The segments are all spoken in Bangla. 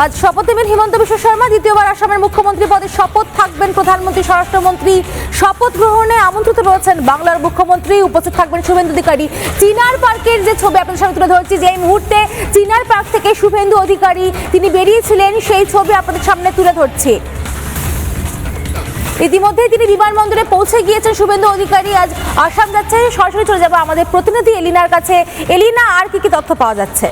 আজ শপথ নেবেন হিমন্ত বিশ্ব শর্মা। দ্বিতীয়বার আসামের মুখ্যমন্ত্রী পদে শপথ থাকবেন প্রধানমন্ত্রী, স্বরাষ্ট্রমন্ত্রী। শপথ গ্রহণে আমন্ত্রিত রয়েছেন বাংলার মুখ্যমন্ত্রী, উপস্থিত থাকবেন শুভেন্দু অধিকারী। চিনার পার্কের যে ছবি আপনাদের সামনে তুলে ধরছি, যে এই মুহূর্তে চিনার পার্ক থেকে শুভেন্দু অধিকারী তিনি বেরিয়েছিলেন, সেই ছবি আপনাদের সামনে তুলে ধরছি। ইতিমধ্যে তিনি বিমানবন্দরে পৌঁছে গিয়েছেন শুভেন্দু অধিকারী। আজ আসাম যাচ্ছে। সরাসরি চলে যাবো আমাদের প্রতিনিধি এলিনার কাছে। এলিনা, আর কি তথ্য পাওয়া যাচ্ছে?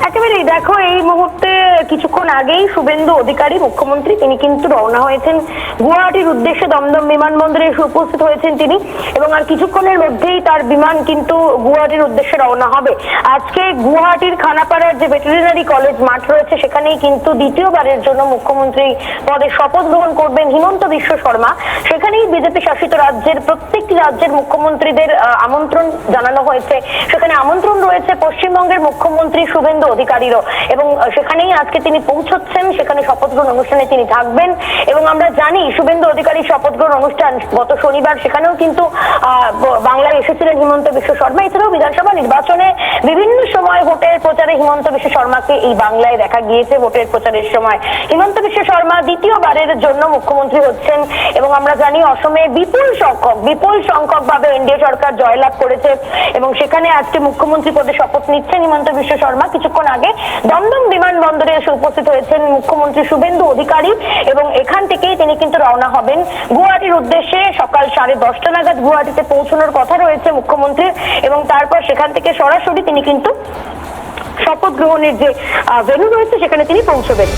একেবারেই দেখো, এই মুহূর্তে কিছুক্ষণ আগেই শুভেন্দু অধিকারী মুখ্যমন্ত্রী তিনি কিন্তু রওনা হয়েছেন গুয়াহাটির উদ্দেশ্যে। দমদম বিমানবন্দরে এসে উপস্থিত হয়েছেন তিনি, এবং আর কিছুক্ষণের মধ্যেই তার বিমান কিন্তু গুয়াহাটির উদ্দেশ্যে রওনা হবে। আজকে গুয়াহাটির খানাপাড়ার যে ভেটেরিনারি কলেজ মাঠ রয়েছে, সেখানেই কিন্তু দ্বিতীয়বারের জন্য মুখ্যমন্ত্রী পদে শপথ গ্রহণ করবেন হিমন্ত বিশ্ব শর্মা। সেখানেই বিজেপি শাসিত রাজ্যের প্রত্যেকটি রাজ্যের মুখ্যমন্ত্রীদের আমন্ত্রণ জানানো হয়েছে। সেখানে আমন্ত্রণ রয়েছে পশ্চিমবঙ্গের মুখ্যমন্ত্রী শুভেন্দু অধিকারীরও, এবং সেখানেই আজকে তিনি পৌঁছচ্ছেন। সেখানে শপথ গ্রহণ অনুষ্ঠানে তিনি থাকবেন, এবং আমরা জানি শুভেন্দু অধিকারীর শপথ গ্রহণ অনুষ্ঠান গত শনিবার, সেখানেও কিন্তু বাংলায় এসেছিলেন হিমন্ত বিশ্ব শর্মা। এছাড়াও বিধানসভা নির্বাচনে বিভিন্ন সময় ভোটের প্রচারে হিমন্ত বিশ্ব শর্মাকে এই বাংলায় দেখা গিয়েছে। ভোটের প্রচারের সময় হিমন্ত বিশ্ব শর্মা দ্বিতীয়বারের জন্য মুখ্যমন্ত্রী হচ্ছেন, এবং আমরা জানি অসমে বিপুল সংখ্যক ভাবে এনডিএ সরকার জয়লাভ করেছে, এবং সেখানে আজকে মুখ্যমন্ত্রী পদে শপথ নিচ্ছেন হিমন্ত বিশ্ব শর্মা। কিছুক্ষণ আগে দমদম বিমানবন্দরে এসে উপস্থিত হয়েছেন মুখ্যমন্ত্রী শুভেন্দু অধিকারী, এবং এখান থেকেই তিনি কিন্তু রওনা হবেন গুয়াহাটির উদ্দেশ্যে। সকাল 10:30 নাগাদ গুয়াহাটিতে পৌঁছানোর কথা রয়েছে মুখ্যমন্ত্রীর, এবং তারপর সেখান থেকে সরাসরি তিনি কিন্তু শপথ গ্রহণের যে ভেন্যু রয়েছে সেখানে তিনি পৌঁছবেন।